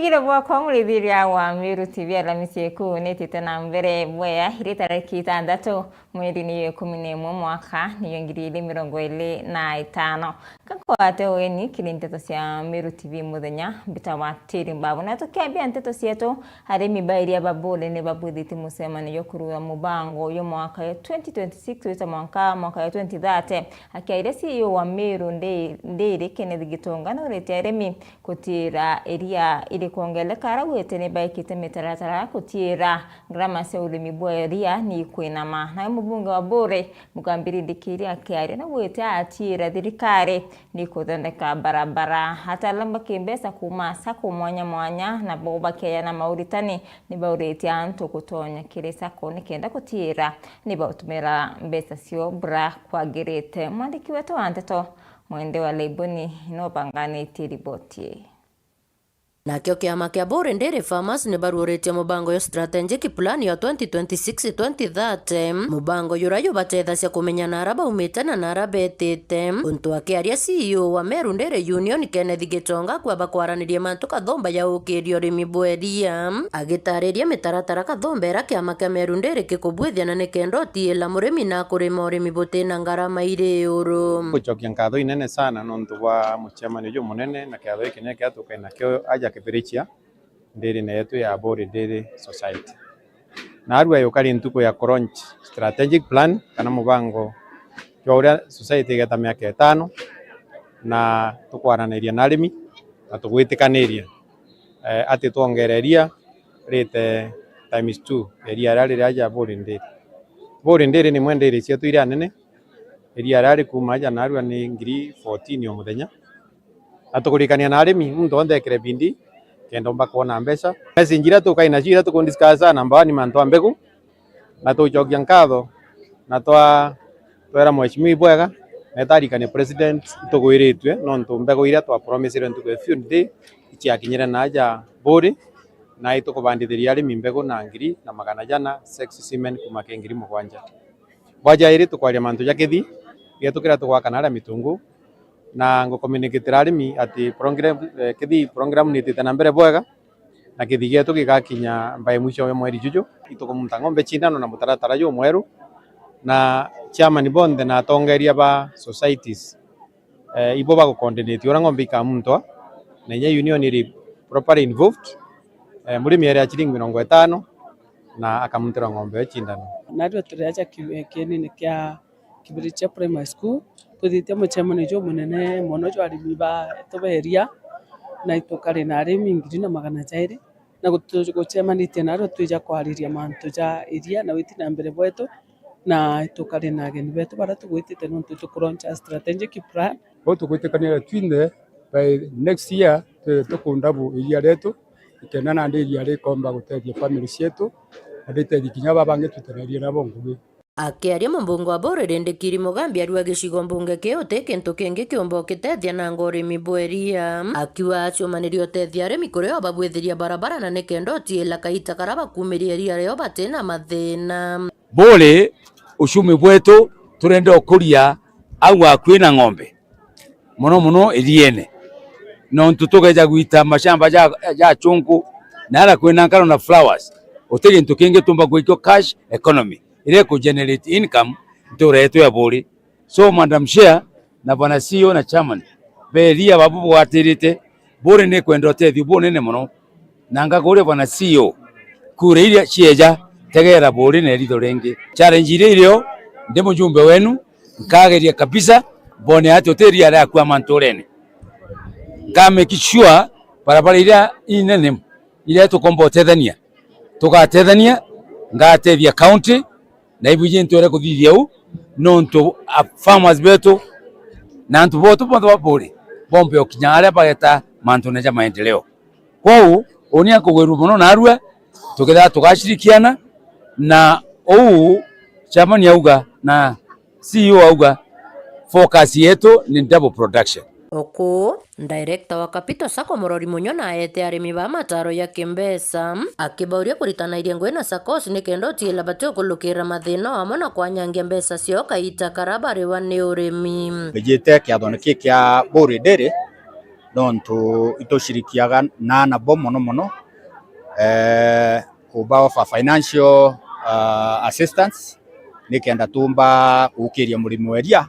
Mwegire bwa kwamulithiria wa Miru TV Alhamisi kuu nitite na mbere bwea iri tariki 6 mweri-ini 11 mwaka niyo 2025 kakwate weni kiri nteto cia Miru TV muthenya mbita wa tiri mbabu na tukiambia nteto cietu arimi bairia babule ni babuthiti mucemanio kurua mubango yo mwaka ya 2026 wita mwaka ya 2030 akiaire CEO wa Miru ndiri Kenneth Gitonga na urete arimi kutira eria ili kuongeleka aragwete ni baikite mitaratara kutira grama cia urimi bweria ni kwinama na mubunge wa Bure Mugambiri Ndikiri akiaria na gwete atira thirikari ni kuthondeka barabara hata lamba kimbesa kuma sako mwanya na boba keya na Mauritani ni baurete antu kutonya kire sako nikenda kutira ni bautumira mbesa cio bra kwagirite mwandiki wetu anteto mwende wa Leiboni no banganite riboti. Nakio kiama kia Bure Dairy Farmers ni baruoretie mubango yo strategic plan ya 2026-2030 mubango yurayo batethacia kumenyana araba umitana na araba etete untu akiaria CEO wa Meru Dairy Union Kenneth Gitonga kwamba kwaranirie mantu kathomba ya ukirio rimi bweria agitariria mitaratara kathomba era kiama kia Meru Dairy kikubwithia na nikendo otiela murimi na kurima urimi butina ngarama iri uru kuchokia nkatho inene sana nontu wa mucemani uyu munene na kiatho iki ni kiatuka nakio aja kibirichia ndiri na yetu ya Bure Dairy Society na arua yukari ntuko ya launch strategic plan kana mubango kwa uria society geta miaka 5 na tukwaraniria na arimi na tugwitikaniria ati tuongereria rate times 2 eria rari raja Bure Dairy. Bure Dairy ni mwendere cietu iria nene eria rari kuma ja na arua ni 14 o muthenya atukurikania na arimi muntu onde kire bindi kendo mba kuona mbeca mesinjira tukaina cira tukundiscussa namba 1 mantu ambegu na tujokia nkatho na twera mweshimi bwega netarikane president tugwiritwe nontu mbegu iria twa promise ntu kwe field day ikiakinyira naja Bure na itukubandithiria arimi mbegu na 1,100 sex semen kuma ke 7,000 bwaja iri tukwaria mantu jakithi getukira tukwakana ara mitungu na ngo communicate arimi ati program ni titana mbere bwega na kithi getu gigakinya mbae mwisho wa mweri juju itukumta ngombe chindano na mutaratara yo mweru na chairman bonde na tongeria ba societies ibo ba coordinate ora ngombe ka muntu na nya union iri properly involved muri area chiringi 50 na akamutira ngombe chindano na ndo turaja kieni kia Kibiricha Primary School tuthite mucemani jo munene mono jo arimi ba tuberia na itukari na arimi 200 na gucemanitie naro twija kwariria mantu ja iria na witina mbere bwetu na itukari na ageni betu bara tugwitite nontu tukuroncha strategic plan tugwitikania twinde by next year tukundabu iria retu ikenana ndi iria rikomba gutethia family cietu adite kinya babange tutererie nabo ngugi akiaria mubunge wa Bure Ndikiri Mugambi arua gicigo mbunge kiote kintu kingi kiombo kitethia na ngorimi bweria akiwa acumanirio otethia arimi kuria babwithiria barabara na nikendo otiela kaita karaba kumiria ria reo batena mathina Bure ucumi bwetu turenda okuria agwa kwina ng'ombe muno iriene no ntutugeja gwita mashamba ja chungu na ara kwina nkaro na flowers otegi ntu kingi tumba gwikyo cash economy ile ku generate income turetu ya Bure. So Madam Chair na bwana CEO na chairman beria babu watirite Bure ne kwenda otethi Bure ne muno nanga gore bwana CEO kure ile chieja tegera Bure ne ritho rengi challenge ile ilio ndemo jumbe wenu nkageria kabisa bone ati oteria ya kwa mantorene kame kishua barabara ile inene ile tukombo tethania tukatethania ngatethia county na ibuje ntore kuthithia u nonto farmers betu na ntu botu wa Bure bombe okinyare bageta mantu neja maendeleo kwao onia kugweru muno na arua tukitha tugashirikiana na chairman yauga na CEO auga focus yetu ni double production Oku director wa Capital Sacco Murori Munyona ete arimi ba mataro ya kimbesa akibauria kuritana iria ngwena SACCOS nikendo tiela batio kulukira mathina amona kwanyangia mbesa cio kaita karabari wa ni urimi bejete kia thoneki kia Bure Dairy nontu itushirikiaga na nabo mono kuba offer financial assistance nikenda tumba gukiria murimi weria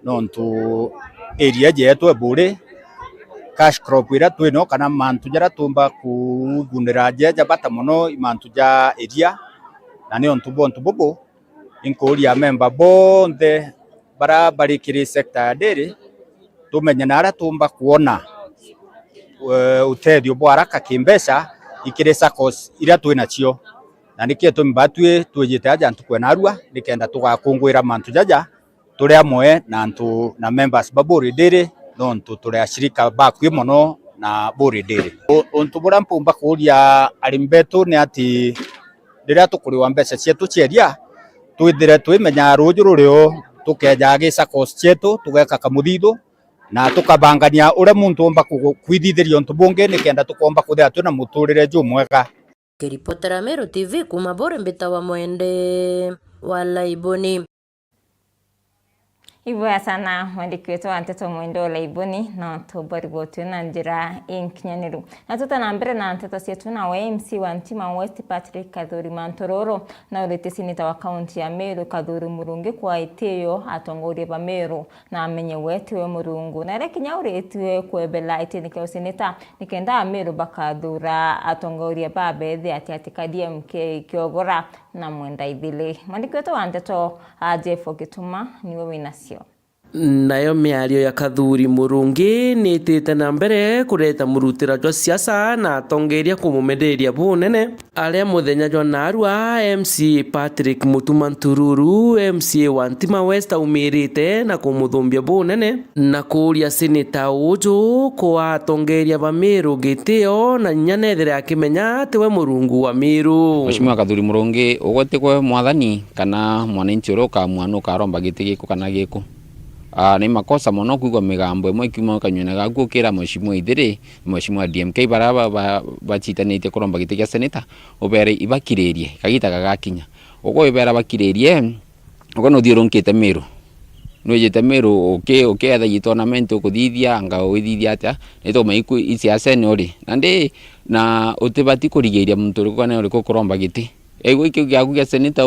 nontu area yetu ebure cash crop ira twino kana mantu jara tumba kugunira jeja bata mono imantu ja area na ni ontu bobo inkuria member bonde bara barikiri sector ya dairy tumenya nara tumba kuona utedio bwaraka kimbesa ikire SACCOS ira twina cio na nikie tumbatwe twejete aja antu kwena arua nikenda tugakungwira mantu jaja turi amwe na antu na members ba Buri Dairy nontu turi ashirika bakwi mono na Buri Dairy. Untu bura mpumba kuria arimbetu ni ati rira tukuriwa mbeca cietu cieria twithire twimenya ruju rurio tukeja gi SACCOS cietu tugeka kamuthithu na tukabangania ure muntu omba kwithithiria untu bungi nikenda tukomba kuthia twina muturire jumwega. Kiripotera Meru TV kuma Buri Mbita wa Mwende wa Laiboni. Ivoya sana mwandiki wetu wa Nteto Mwendo Laiboni na tubarigotwe na njira inkinyaniru. Na tutana mbere na nteto cietu na MC wa Ntima West Patrick Kathuri Mantororo na urete sinita wa kaunti ya Meru Kathuri Murungi kwa iteyo atongoria ba Meru na amenye wetiwe Murungu. Na rekinya uretiwe kwebela ite nikao sinita nikenda Meru bakathura atongoria ba bethi ati DMK kiogora na mwenda ithile. Mwandiki wetu wa Nteto Jeff Gituma niwe winasio. Nayo miario ya Kathuri Murungi ni itete na mbere kureta murutira jwa siasa na atongeria kumumenderia bunene aria muthenya jwa narua MC Patrick Mutumantururu MCA wa Ntima West umirite na kumuthumbia bunene na kuria seneta uju kwa atongeria ba Meru gitio na nyanethera akimenya tiwe Murungu wa Meru. Mheshimiwa Kathuri Murungi ugotekwe mwathani kana mwananchi uroka mwanuka aromba gitigiko kana giko ni makosa mono kuigwa migambo imwe kiuma kanyuna gaku kira mheshimiwa ithire mheshimiwa DMK baraba bachitanite kuromba giti kia seneta ubere ibakiririe kagita gagakinya ugo ibera bakiririe ugo no thiurunkite Meru no yete Meru okay atha tournament ukuthithia anga uithithia atia nito maiku isiasa nori nande na utibati kurigiria muntu uri kwane uri kuromba giti ego ikyo gyaku gya seneta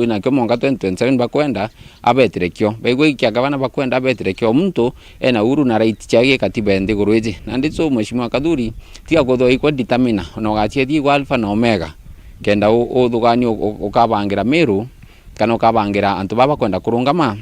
ina kyo monga 2027 bakwenda abeterekyo bego ikya gavana bakwenda abeterekyo muntu ena uru na right chage katiba ende gurweje nanditso mheshimiwa Kathuri tia gotho ikwa determine no gachie thi alpha na omega kenda uthugani ukabangira Meru kana ukabangira antu baba kwenda kurungama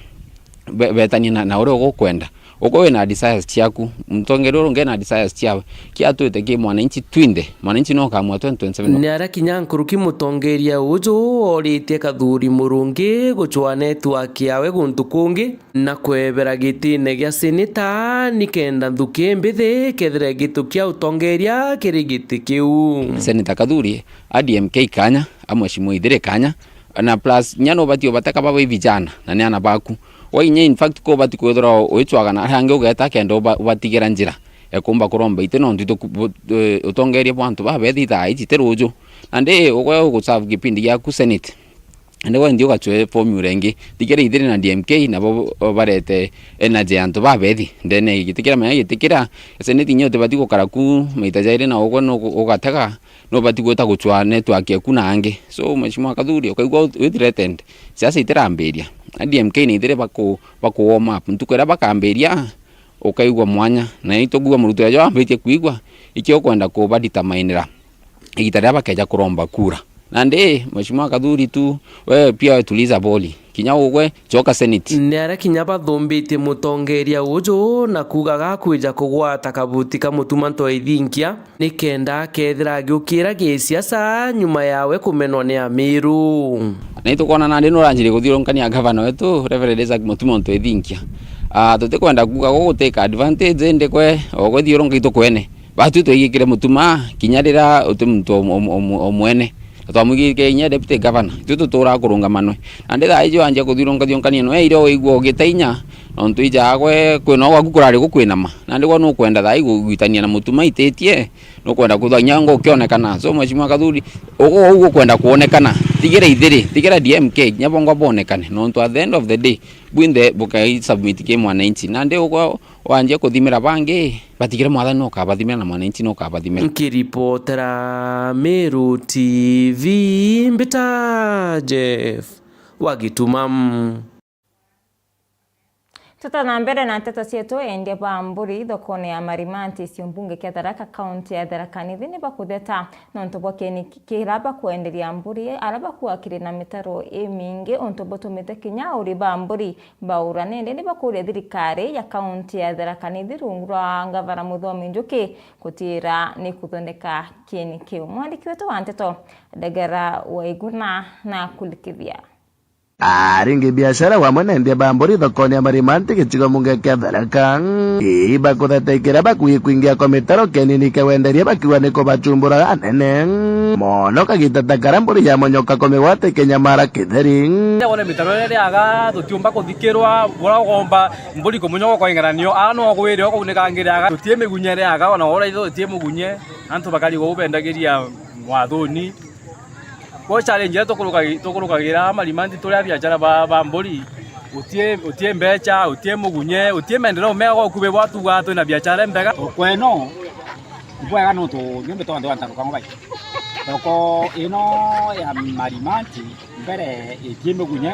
betani na uri ukwenda uko na desires chiaku mtongero nge na desires chiawe kiatwete ki mwananchi twinde mwananchi no kamwa 2027 ni ara kinyankuru kimutongeria uju oritie Kathuri Murungi guchwa network yawe guntu kungi na kwebera gitine gya seneta nikenda nthuki mbithi kethire gitu kia utongeria kirigiti kiu seneta Kathuri DMK kanya amweshimwe ithire kanya na plus nyano batio bataka baba vijana na niana baku wainye in fact ko bati kwethora oichwaga na hange ugeta kendo batigira njira ekumba kuromba ite no ndito utongeria bantu babethi tha ichiteruju ande ogwe gusavu kipindi gya ku senate ande wa ndio gachwe formula ingi tikira ithire na DMK na barete energy antu babethi ndene gitikira manya gitikira senate nyote bati gukara ku maita jaire na ogwe no ugatega no bati gweta guchwa network yaku na ange so mheshimiwa Kathuri okaigwa threatened siasa itirambiria DMK ni ithire bako warm up ntukwera bakambiria ukaigwa mwanya na itogua murutira jo ambitie kuigwa ikyo kwenda kuba determinera igitaria bakeja kuromba kura nande mheshimiwa Kathuri tu we pia tuliza boli kinya ugwe choka senate ni ara kinya bathumbite mutongeria uju na kugaga kwija kugwata kabuti ka Mutumanto ithinkia nikenda kethira giukira gisiasa nyuma yawe kumenwa ni Amiru na itukona nande no ranjire guthironkania governor wetu Reverend Isaac Mutumanto ithinkia tutikwenda kuga guteka advantage ende kwe oguthironka itukwene batu twigikire mutuma kinyarira utumuntu omwene twamugike inya deputy governor tutura kurunga manwe ande tha ijo anje kuthironka thionkania no ire oigwo gitainya no ntuija agwe kwina gwaku kurari gukwinama nande gwa no kwenda tha igwitania na mutuma itetie no kwenda kuthanya ngo kionekana so mheshimiwa Kathuri ugo kwenda kuonekana tigire ithiri tigire DMK nyabongo bonekane no to at the end of the day bwinde bukai submit ke mwananchi nande ugo wanjia kuthimira bangi batigire mwathani no kabathimira na mwananchi no kabathimira. Nkiripotera Meru TV mbita Jeff Wagitumam. Tutana mbere na nteto cietu endie Bamburi thokoni ya Marimanti cio mbunge kia Tharaka kaunti ya Tharaka Nithi ni bakutheta nontu bwakeni kiraba kuenderia mburi araba kuakire na mitaro emingi onto botumite kinya uri Bamburi baura nende ni bakuria thirikari ya kaunti ya Tharaka Nithi rungu rwa ngavana Muthomi Njuki gutira ni kuthondeka kieni kiu. Mwandiki wetu wa nteto Ndegera Waiguna na kulikithia aringi biashara wa mwenende Bamburi thokoni ya Marimanti gicigo munge kia Tharaka bakuthetekera bakui kuingia kwa mitaro kenini kewenderia bakiwa niko bachumbura anene mono kagitata karamburi ya monyoka komegwate kenyamara kitheri wone mitaro ere aga tutiumba kuthikirwa bora gomba mburi kumunyoka kwa ingeranio ano gwire okunekangira aga tutie migunyere aga ona ora itho tutie mugunye antu bakali go ubendagiria mwathoni ko challenge tukurukagira Marimanti turi biashara Bamburi utie mbecha utie mugunye utie mendero mego kube watu watu na biashara mbega kweno bwega no to nyumbe to ndo antaruka ngobai toko ino ya Marimanti mbere itie mugunye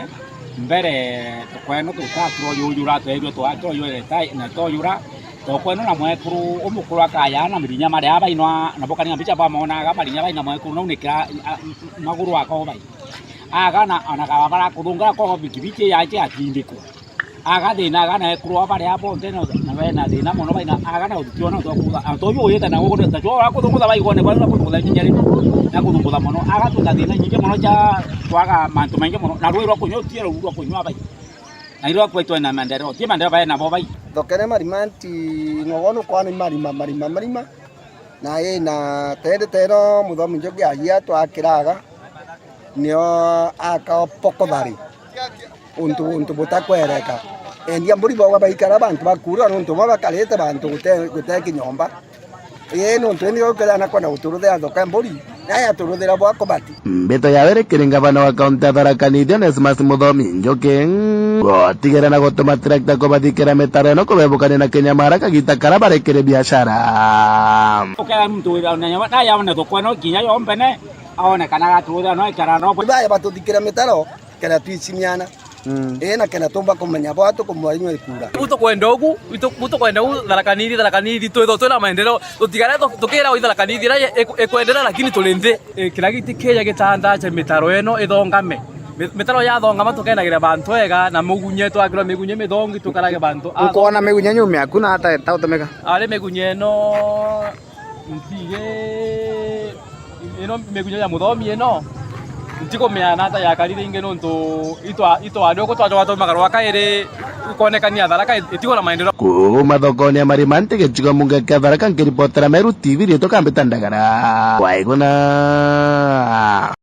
mbere kweno to tatro yura to yure tai na to yura to kweno na mwekuru umukuru akaya na mirinya mari abainwa na bokani mbicha bamona ga marinya baina mwekuru no nikira maguru akao bai agana anakaba bara kudunga ko bikibike yaje atindiko agathina agana ekuru abare abonde no na bena thina muno baina agana utiona to kuga atoyo yeta na gogo ta jo akudunga bai gone bana kudunga nyinyari na kudunga muno agatuka thina nyinge muno ja twaga mantu mainge muno na rwiro kunyotiera urwa kunywa bai nairo kwetwa na mandero tie mandero bai na bo bai thokene Marimanti ngogono kwa ni marima na ye na tero Muthomi Njuki agia twakiraga nio aka pokothari untu butakwereka endia mburi bo baikara bantu bakura nontu bakalete bantu gute kinyomba ye nontu ni okela na kwa uturuthia thoka mburi naya turuthira bwa kobati mbeto ya were kiringa bana wa kaunti ya Tharaka Nithi Onesmus Muthomi Njuki gotigera na gutuma tractor kubathikira mitaro no kubebukania na kinyamara kagita karabarekere biashara okela mtu na yaona thoko no kinya yombene aone kana gatuthia no ikara no baya batuthikira mitaro kana twicimiana na kana tumba kumenya bwatu kumwarinywa ikura uto kwenda ogu uto kwenda Tharaka Nithi twina maendeleo tutigara tukira Tharaka Nithi ra ekwendelea lakini tulinde kila giti keya gitanda cha mitaro eno ithongame mitaro ya thongama tukendagira bantu ega na mugunye twakira migunye mithongi tukarage bantu ukona migunye nyume akuna hata tautomeka ale migunye no ntige eno migunye ya Muthomi eno ntiko meana hata ya karire inge nonto ito adoko twajo magarwa kaire ukonekania Tharaka itiko na maendeleo kuma thokoni ya Marimanti gicigo munge kia Tharaka nkiripotera Meru TV rito kambita Ndagara Waiguna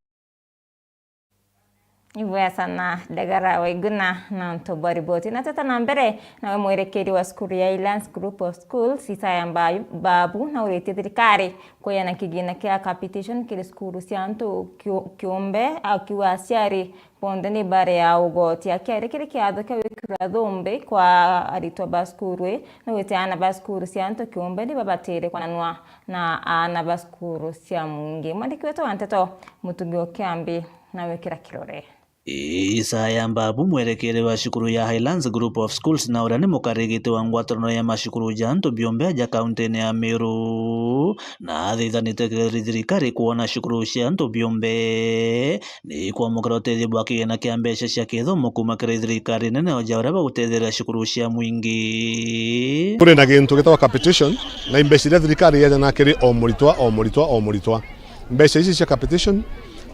Iwe sana Ndegera Waiguna na ntobari boti na tata na mbere na mwerekeri wa skuru ya Highlands Group of Schools Isaya Babu na ureti thirikari kuya na kigina kia capitation kile skuru ciantu kiumbe akiwa aciari bonde ni bare ya ugoti akiare kile kiatho kia wikira thumbi kwa aritwa baskuru na wete ana baskuru ciantu kiumbe ni babatire kwananwa na ana baskuru cia mungi mwandiki wetu wa nteto Mutugi Kiambi na wekira kirore Isaya Babu mwerekere wa shukuru ya Highlands Group of Schools na urani mukarigite wa ngwataniro ya mashukuru janto biombe ja kaunti ya Meru na thithanite thirikari kuona shukuru cia nto biombe ni kwa mukarotethi bwaki na kia mbeca cia kithomo kuma kiri thirikari nene oja uraba gutethera shukuru cia mwingi kuri na gintu gitawa capitation na mbeca cia thirikari ya na kiri o muritwa mbeca ici cia capitation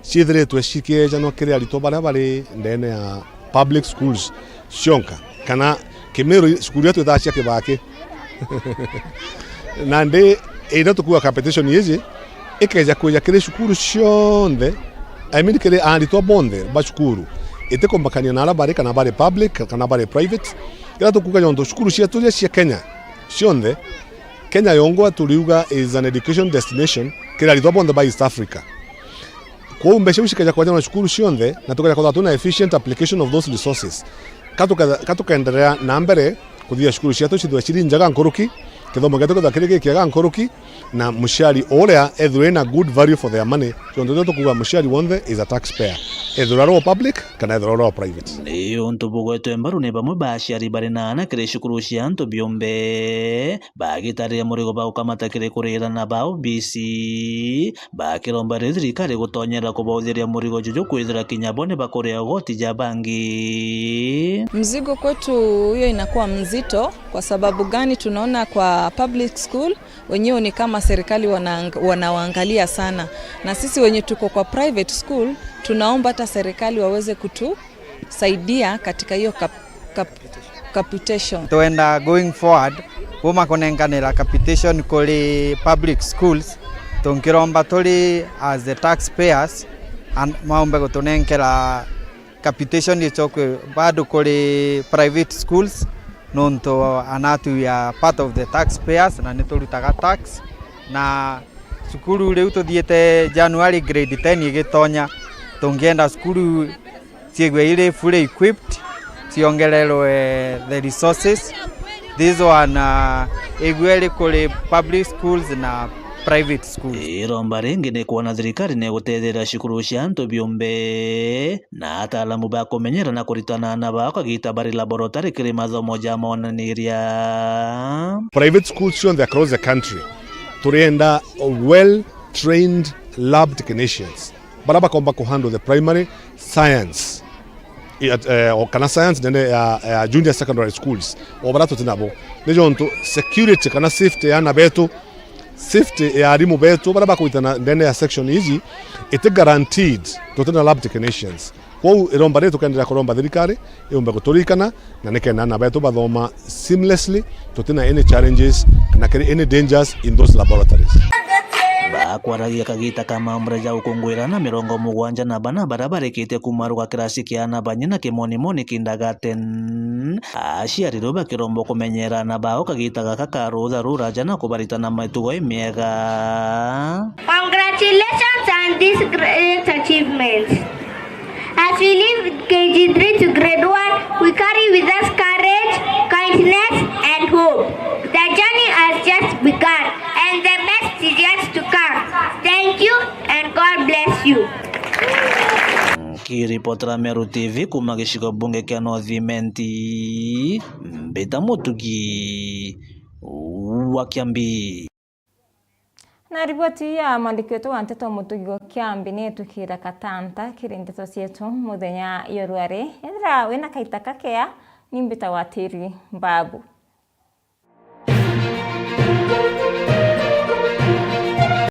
ciithiritwe cikieja no kiri arito baria bari ndene ya public schools cionka kana Kimeru skuru yetu thacia kibaki na ndi ira tukua competition yizi ikeja kuja kiri shukuru cionthe kiri arito bonde ba shukuru ite kombakania na ala bari kana bari public kana bari private ira tukuga yonto shukuru cietu cia Kenya cionthe Kenya yongwa tuliuga is an education destination kiri arito bonde ba East Africa kwa mbeca ushikaja kwa jana shukuru cionthe na tukaja kwa tuna efficient application of those resources katukaendelea na mbere kuthia cukuru ciatu cithwe ciri njaga nkuruki kithomo gĩatu gĩthakĩrĩ gĩkĩaga nkuruki na mũciari ũrĩa ethwe na good value for their money tondu tukuga mũciari wothe is a taxpayer ethura ro public kana ethura ro private ni untu bugwetwe mbaru ni bamwe baciari bari na anakire cukuru cia antu biombe bagitarĩria mũrigo bao kamatakire kurĩra na bao BC bakiromba thirikari gutonyera kubauthiria mũrigo juju kwithira kinyabo ni bakuria goti ja bangi. Mzigo kwetu hiyo inakuwa mzito. Kwa sababu gani? Tunaona kwa public school wenyewe ni kama serikali wanawaangalia sana, na sisi wenye tuko kwa private school tunaomba hata serikali waweze kutusaidia katika hiyo capitation. Tuenda going forward uma kunenganira capitation kuli public schools tunkiromba tuli as the taxpayers and maombe gutunenkera capitation ichokwe bado kuli private schools nonto anatu ya part of the taxpayers na niturutaga tax na sukuru riu tuthiete January grade 10 igitonya tungienda sukuru ciegwe ile fully equipped ciongererwe the resources. This one egwele kule public schools na private schools. Iromba ringi ni kuona thirikari ni gutethera cukuru cia antu biombe na ataalamu ba kumenyera na kuritana na ba kagita bari laboratory kiri mathomo ja monaniria. Private schools shown across the country turienda well trained lab technicians baraba komba ku handle the primary science o kana science nene ya junior secondary schools o barato tinabo nejonto security kana safety yana betu safety ya arimu betu baraba kuitana ndene ya section hizi ite guaranteed totena lab technicians kwa iromba retu kandira kuromba thirikari iombe guturikana na nekena na betu bathoma seamlessly totena any challenges na any dangers in those laboratories. Bakwaragia kagita kama mreja ukungwirana 70 na bana barabarekete kumaruka kirasi kia na banyina kimonimoni kindergarten aciariro bakirombo kumenyerana bao kagita gaka karutha ruraja na kubaritana maitugo miega. Congratulations on this great achievement. As we leave KG3 to grade 1, we carry with us courage, kindness and hope. The journey has just begun and the best is yet to come. Thank you and God bless you. Kiripotera Meru TV kuma gicigo bunge kia North Imenti Mbita Mutugi wa Kiambi. Na riboti ya mwandiki wetu wa Nteto Mutugi wa Kiambi ni tukira katanta kiri nteto cietu muthenya yoruare ethira wina kaita kakea ni Mbita Watiri Mbabu.